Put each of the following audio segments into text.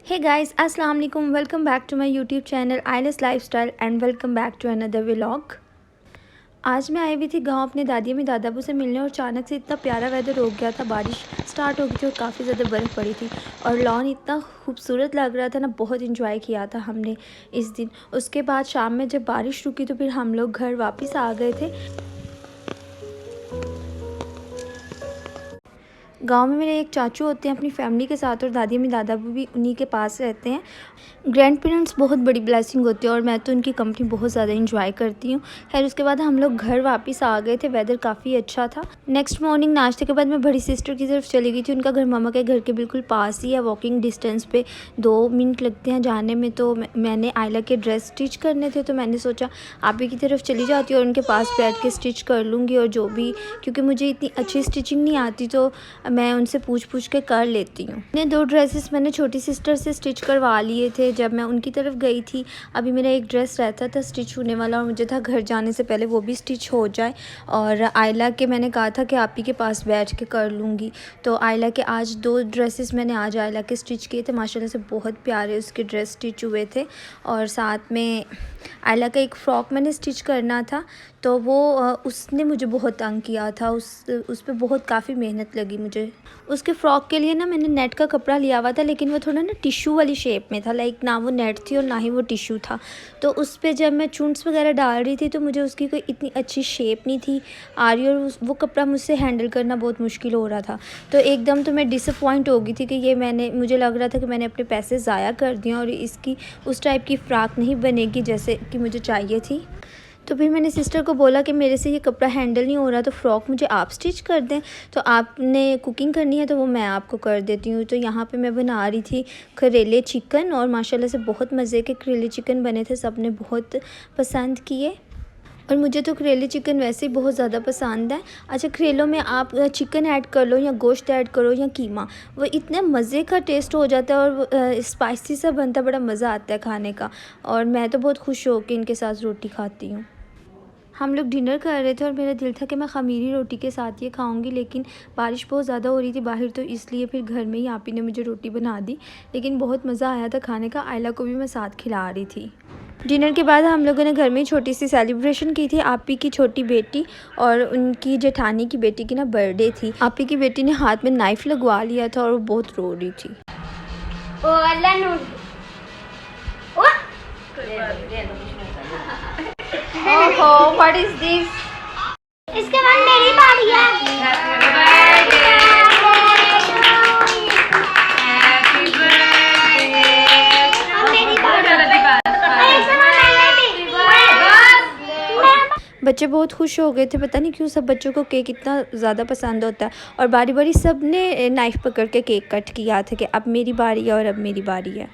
हे guys अस्सलाम वालेकुम, welcome back to my YouTube channel आइलेस lifestyle and welcome back to another vlog. आज मैं आई हुई थी गांव अपने दादी अम्मी दादाबू से मिलने और अचानक से इतना प्यारा वेदर हो गया था। बारिश स्टार्ट हो गई थी और काफ़ी ज़्यादा बर्फ़ पड़ी थी और लॉन इतना खूबसूरत लग रहा था ना, बहुत इंजॉय किया था हमने इस दिन। उसके बाद शाम में जब बारिश रुकी तो फिर हम लोग घर वापस आ गए थे। गांव में मेरे एक चाचू होते हैं अपनी फैमिली के साथ और दादी अम्मी दादाबू भी उन्हीं के पास रहते हैं। ग्रैंड पेरेंट्स बहुत बड़ी ब्लेसिंग होती है और मैं तो उनकी कंपनी बहुत ज़्यादा इंजॉय करती हूँ। खैर उसके बाद हम लोग घर वापस आ गए थे, वेदर काफ़ी अच्छा था। नेक्स्ट मॉर्निंग नाश्ते के बाद मैं बड़ी सिस्टर की तरफ चली गई थी। उनका घर मामा के घर के बिल्कुल पास ही है, वॉकिंग डिस्टेंस पे 2 मिनट लगते हैं जाने में। तो मैंने आयला के ड्रेस स्टिच करने थे तो मैंने सोचा आप ही की तरफ चली जाती और उनके पास बैठ के स्टिच कर लूँगी और जो भी, क्योंकि मुझे इतनी अच्छी स्टिचिंग नहीं आती तो मैं उनसे पूछ के कर लेती हूँ। मैंने 2 ड्रेसेस मैंने छोटी सिस्टर से स्टिच करवा लिए थे जब मैं उनकी तरफ गई थी। अभी मेरा एक ड्रेस रहता था स्टिच होने वाला और मुझे था घर जाने से पहले वो भी स्टिच हो जाए। और आयला के मैंने कहा था कि आप ही के पास बैठ के कर लूँगी। तो आयला के आज 2 ड्रेसेस मैंने आज आयला के स्टिच किए थे। माशाल्लाह से बहुत प्यारे उसके ड्रेस स्टिच हुए थे। और साथ में आयला का एक फ़्रॉक मैंने स्टिच करना था तो वो उसने मुझे बहुत तंग किया था। उस पर बहुत काफ़ी मेहनत लगी मुझे। उसके फ़्रॉक के लिए ना मैंने नेट का कपड़ा लिया हुआ था, लेकिन वो थोड़ा ना टिश्यू वाली शेप में था, लाइक ना वो नेट थी और ना ही वो टिश्यू था। तो उस पर जब मैं चूंट्स वगैरह डाल रही थी तो मुझे उसकी कोई इतनी अच्छी शेप नहीं थी आ रही और वो कपड़ा मुझसे हैंडल करना बहुत मुश्किल हो रहा था। तो एकदम तो मैं डिसअपॉइंट हो गई थी कि ये मुझे लग रहा था कि मैंने अपने पैसे ज़ाया कर दिए और इसकी उस टाइप की फ़्रॉक नहीं बनेगी जैसे कि मुझे चाहिए थी। तो फिर मैंने सिस्टर को बोला कि मेरे से ये कपड़ा हैंडल नहीं हो रहा तो फ़्रॉक मुझे आप स्टिच कर दें। तो आपने कुकिंग करनी है तो वो मैं आपको कर देती हूँ। तो यहाँ पे मैं बना रही थी करेले चिकन और माशाल्लाह से बहुत मज़े के करेले चिकन बने थे, सब ने बहुत पसंद किए। और मुझे तो करेले चिकन वैसे ही बहुत ज़्यादा पसंद है। अच्छा, करेलों में आप चिकन ऐड कर लो या गोश्त ऐड करो या कीमा, वो इतने मज़े का टेस्ट हो जाता है और स्पाइसी सा बनता है, बड़ा मज़ा आता है खाने का। और मैं तो बहुत खुश होकर इनके साथ रोटी खाती हूँ। हम लोग डिनर कर रहे थे और मेरा दिल था कि मैं ख़मीरी रोटी के साथ ये खाऊंगी, लेकिन बारिश बहुत ज़्यादा हो रही थी बाहर, तो इसलिए फिर घर में ही आप ही ने मुझे रोटी बना दी। लेकिन बहुत मज़ा आया था खाने का। आयला को भी मैं साथ खिला रही थी। डिनर के बाद हम लोगों ने घर में छोटी सी सेलिब्रेशन की थी। आपी की छोटी बेटी और उनकी जेठानी की बेटी की ना बर्थडे थी। आपी की बेटी ने हाथ में नाइफ़ लगवा लिया था और वो बहुत रो रही थी। ओहो, व्हाट इज दिस? इसके बाद मेरी बारी है। बच्चे बहुत खुश हो गए थे, पता नहीं क्यों सब बच्चों को केक इतना ज़्यादा पसंद होता है। और बारी बारी सब ने नाइफ़ पकड़ के केक कट किया था कि अब मेरी बारी है और अब मेरी बारी है।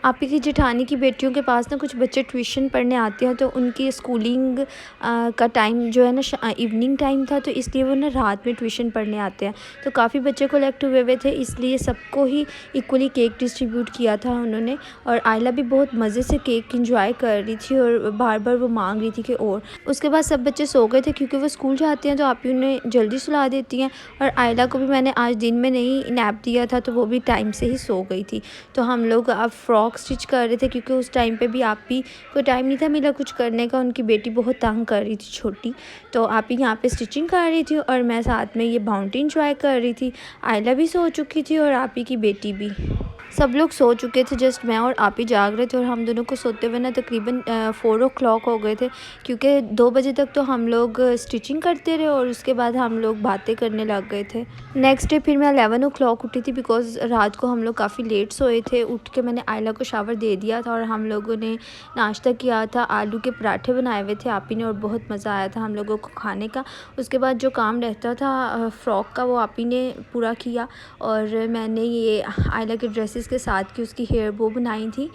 आप ही की जेठानी की बेटियों के पास ना कुछ बच्चे ट्यूशन पढ़ने आते हैं तो उनकी स्कूलिंग का टाइम जो है ना इवनिंग टाइम था, तो इसलिए वो ना रात में ट्यूशन पढ़ने आते हैं। तो काफ़ी बच्चे कलेक्ट हुए थे, इसलिए सबको ही इक्वली केक डिस्ट्रीब्यूट किया था उन्होंने। और आयला भी बहुत मज़े से केक इंजॉय कर रही थी और बार बार वो मांग रही थी कि और। उसके बाद सब बच्चे सो गए थे क्योंकि वो स्कूल जाते हैं तो आप ही उन्हें जल्दी सुला देती हैं। और आयला को भी मैंने आज दिन में नहीं नैप दिया था तो वो भी टाइम से ही सो गई थी। तो हम लोग अब फ़्रॉक स्टिच कर रहे थे क्योंकि उस टाइम पे भी आप ही को टाइम नहीं था मिला कुछ करने का। उनकी बेटी बहुत तंग कर रही थी छोटी, तो आप ही यहाँ पे स्टिचिंग कर रही थी और मैं साथ में ये बाउंटी इंजॉय कर रही थी। आयला भी सो चुकी थी और आप ही की बेटी भी। सब लोग सो चुके थे, जस्ट मैं और आप ही जाग रहे थे। और हम दोनों को सोते हुए ना तकरीबन 4 o'clock हो गए थे क्योंकि 2 बजे तक तो हम लोग स्टिचिंग करते रहे और उसके बाद हम लोग बातें करने लग गए थे। नेक्स्ट डे फिर मैं 11 o'clock उठी थी बिकॉज़ रात को हम लोग काफ़ी लेट सोए थे। उठ के मैंने आयला को शावर दे दिया था और हम लोगों ने नाश्ता किया था। आलू के पराठे बनाए हुए थे आप ही ने और बहुत मज़ा आया था हम लोगों को खाने का। उसके बाद जो काम रहता था फ़्रॉक का वो आप ही ने पूरा किया और मैंने ये आयला के ड्रेसेस के साथ की उसकी हेयर बो बनाई थी।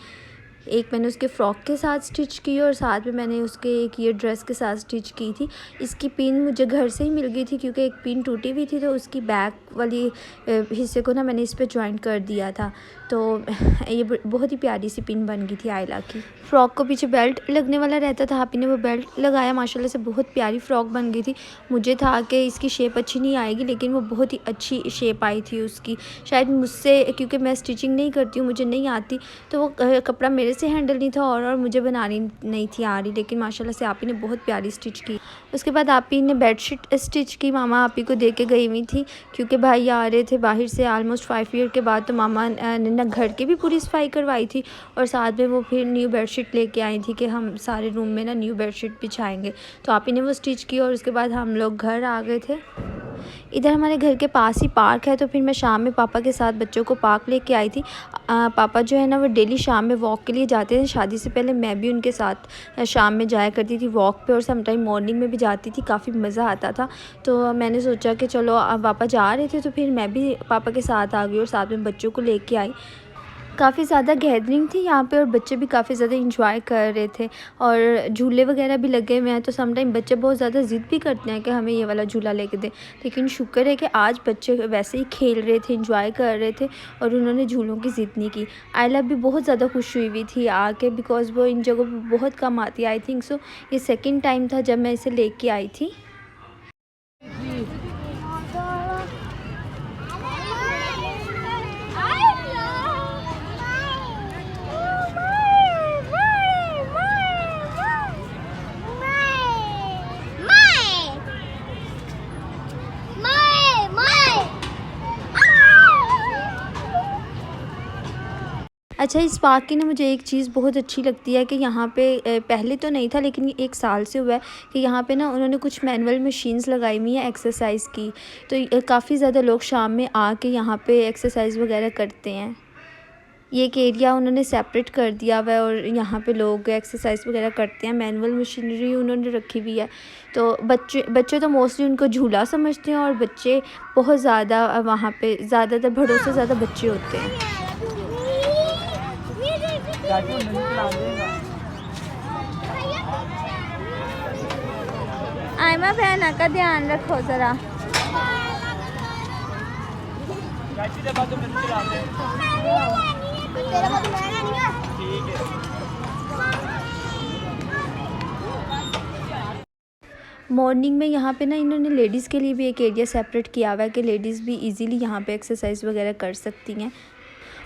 एक मैंने उसके फ़्रॉक के साथ स्टिच की और साथ में मैंने उसके एक ये ड्रेस के साथ स्टिच की थी। इसकी पिन मुझे घर से ही मिल गई थी क्योंकि एक पिन टूटी हुई थी, तो उसकी बैक वाली हिस्से को ना मैंने इस पे जॉइंट कर दिया था। तो ये बहुत ही प्यारी सी पिन बन गई थी आयला की। फ़्रॉक को पीछे बेल्ट लगने वाला रहता था, हापी ने वो बेल्ट लगाया, माशाल्लाह से बहुत प्यारी फ़्रॉक बन गई थी। मुझे था कि इसकी शेप अच्छी नहीं आएगी, लेकिन वो बहुत ही अच्छी शेप आई थी उसकी। शायद मुझसे, क्योंकि मैं स्टिचिंग नहीं करती हूँ, मुझे नहीं आती, तो वो कपड़ा मेरे से हैंडल नहीं था और मुझे बनानी नहीं थी आ रही, लेकिन माशाल्लाह से आपी ने बहुत प्यारी स्टिच की। उसके बाद आपी ने बेडशीट स्टिच की, मामा आपी को दे के गई हुई थी क्योंकि भाई आ रहे थे बाहर से ऑलमोस्ट 5 ईयर के बाद, तो मामा ने ना घर की भी पूरी सफाई करवाई थी और साथ में वो फिर न्यू बेडशीट लेके आई थी कि हम सारे रूम में ना न्यू बेडशीट बिछाएंगे। तो आपी ने वो स्टिच की और उसके बाद हम लोग घर आ गए थे। इधर हमारे घर के पास ही पार्क है, तो फिर मैं शाम में पापा के साथ बच्चों को पार्क लेके आई थी। पापा जो है ना वो डेली शाम में वॉक के लिए जाते थे। शादी से पहले मैं भी उनके साथ शाम में जाया करती थी वॉक पे, और समटाइम मॉर्निंग में भी जाती थी, काफ़ी मज़ा आता था। तो मैंने सोचा कि चलो अब पापा जा रहे थे तो फिर मैं भी पापा के साथ आ गई और साथ में बच्चों को लेके आई। काफ़ी ज़्यादा गैदरिंग थी यहाँ पे और बच्चे भी काफ़ी ज़्यादा इंजॉय कर रहे थे और झूले वगैरह भी लगे हुए हैं। तो समटाइम बच्चे बहुत ज़्यादा ज़िद भी करते हैं कि हमें ये वाला झूला लेके दें, लेकिन शुक्र है कि आज बच्चे वैसे ही खेल रहे थे, इंजॉय कर रहे थे और उन्होंने झूलों की ज़िद नहीं की। आयला भी बहुत ज़्यादा खुश हुई थी आके, बिकॉज़ वो इन जगहों पर बहुत कम आती है। आई थिंक सो ये सेकेंड टाइम था जब मैं इसे लेके आई थी। अच्छा, इस पार्क की ना मुझे एक चीज़ बहुत अच्छी लगती है कि यहाँ पे पहले तो नहीं था, लेकिन ये 1 साल से हुआ है कि यहाँ पे ना उन्होंने कुछ मैनुअल मशीन्स लगाई हुई हैं एक्सरसाइज की। तो काफ़ी ज़्यादा लोग शाम में आके यहाँ पे एक्सरसाइज वगैरह करते हैं। ये एक एरिया उन्होंने सेपरेट कर दिया हुआ है और यहाँ पे लोग एक्सरसाइज वगैरह करते हैं। मैनुअल मशीनरी उन्होंने रखी हुई है। तो बच्चे तो मोस्टली उनको झूला समझते हैं और बच्चे बहुत ज़्यादा वहाँ पे ज़्यादातर बड़ों से ज़्यादा बच्चे होते हैं। आयमा बहना का ध्यान रखो ज़रा। मॉर्निंग में यहाँ पे ना इन्होंने लेडीज़ के लिए भी एक एरिया सेपरेट किया हुआ है कि लेडीज़ भी इजीली यहाँ पे एक्सरसाइज वगैरह कर सकती हैं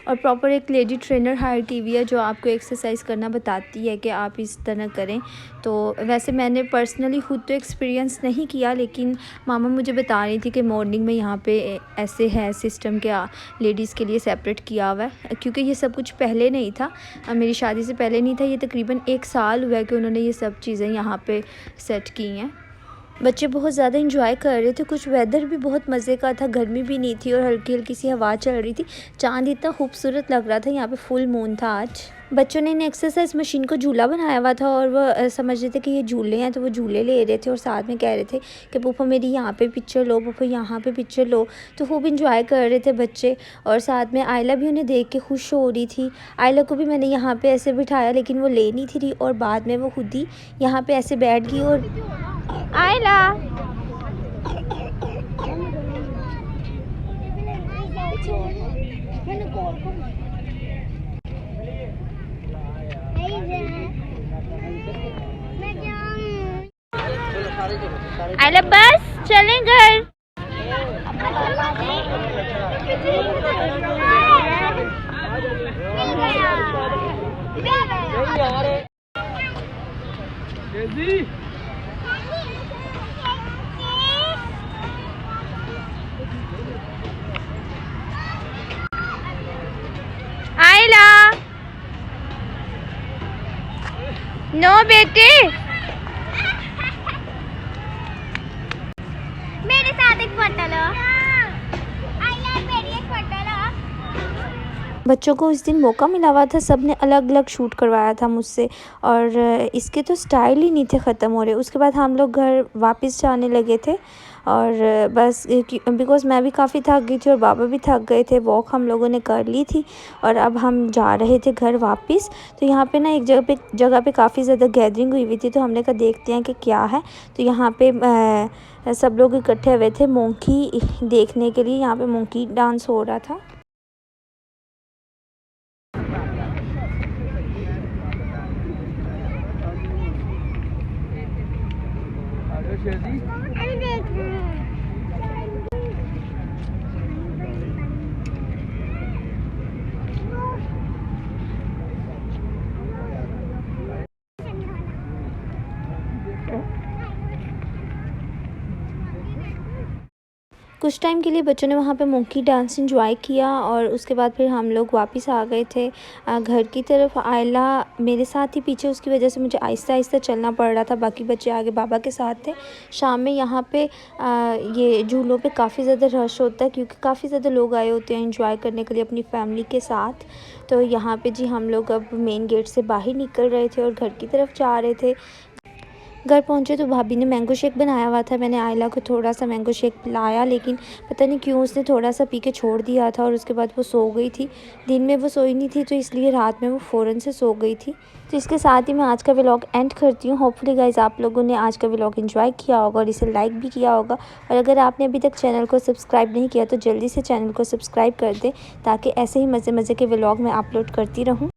और प्रॉपर एक लेडी ट्रेनर हायर की हुई है जो आपको एक्सरसाइज करना बताती है कि आप इस तरह करें। तो वैसे मैंने पर्सनली खुद तो एक्सपीरियंस नहीं किया, लेकिन मामा मुझे बता रही थी कि मॉर्निंग में यहाँ पे ऐसे है सिस्टम के लेडीज़ के लिए सेपरेट किया हुआ है, क्योंकि ये सब कुछ पहले नहीं था, मेरी शादी से पहले नहीं था। ये तकरीबन 1 साल हुआ है कि उन्होंने ये सब चीज़ें यहाँ पे सेट की हैं। बच्चे बहुत ज़्यादा इंजॉय कर रहे थे। कुछ वेदर भी बहुत मज़े का था, गर्मी भी नहीं थी और हल्की हल्की सी हवा चल रही थी। चाँद इतना खूबसूरत लग रहा था, यहाँ पे फुल मून था आज। बच्चों ने इन एक्सरसाइज मशीन को झूला बनाया हुआ था और वो समझ रहे थे कि ये झूले हैं, तो वो झूले ले रहे थे और साथ में कह रहे थे कि पप्पा मेरी यहाँ पे पिक्चर लो, पप्पा यहाँ पे पिक्चर लो। तो खूब इंजॉय कर रहे थे बच्चे और साथ में आयला भी उन्हें देख के खुश हो रही थी। आयला को भी मैंने यहाँ पे ऐसे बिठाया, लेकिन वो ले नहीं थी रही और बाद में वो खुद ही यहाँ पे ऐसे बैठ गई। और आयला आयला बस चलें घर। आयला नो बेटे, मेरे साथ एक फोटो लो। आइला मेरी एक फोटो लो। बच्चों को इस दिन मौका मिला हुआ था, सब ने अलग अलग शूट करवाया था मुझसे और इसके तो स्टाइल ही नहीं थे ख़त्म हो रहे। उसके बाद हम लोग घर वापस जाने लगे थे और बस बिकॉज़ मैं भी काफ़ी थक गई थी और बाबा भी थक गए थे। वॉक हम लोगों ने कर ली थी और अब हम जा रहे थे घर वापस। तो यहाँ पे ना एक जगह पे काफ़ी ज़्यादा गैदरिंग हुई हुई थी, तो हमने कहा देखते हैं कि क्या है। तो यहाँ पे सब लोग इकट्ठे हुए थे मोंकी देखने के लिए। यहाँ पे मोंकी डांस हो रहा था। अरे देख रहे हैं। कुछ टाइम के लिए बच्चों ने वहाँ पे मोंकी डांस एंजॉय किया और उसके बाद फिर हम लोग वापस आ गए थे घर की तरफ। आयला मेरे साथ ही पीछे, उसकी वजह से मुझे आहिस्ता आहिस्ता चलना पड़ रहा था, बाकी बच्चे आगे बाबा के साथ थे। शाम में यहाँ पे ये झूलों पे काफ़ी ज़्यादा रश होता है क्योंकि काफ़ी ज़्यादा लोग आए होते हैं एंजॉय करने के लिए अपनी फैमिली के साथ। तो यहाँ पे जी हम लोग अब मेन गेट से बाहर निकल रहे थे और घर की तरफ जा रहे थे। घर पहुँचे तो भाभी ने मैंगो शेक बनाया हुआ था। मैंने आयला को थोड़ा सा मैंगो शेक पिलाया, लेकिन पता नहीं क्यों उसने थोड़ा सा पी के छोड़ दिया था और उसके बाद वो सो गई थी। दिन में वो सोई नहीं थी, तो इसलिए रात में वो फ़ौरन से सो गई थी। तो इसके साथ ही मैं आज का व्लॉग एंड करती हूँ। होपफुली गाइज़ आप लोगों ने आज का व्लॉग एंजॉय किया होगा और इसे लाइक भी किया होगा। और अगर आपने अभी तक चैनल को सब्सक्राइब नहीं किया तो जल्दी से चैनल को सब्सक्राइब कर दें, ताकि ऐसे ही मज़े मज़े के व्लॉग मैं अपलोड करती रहूँ।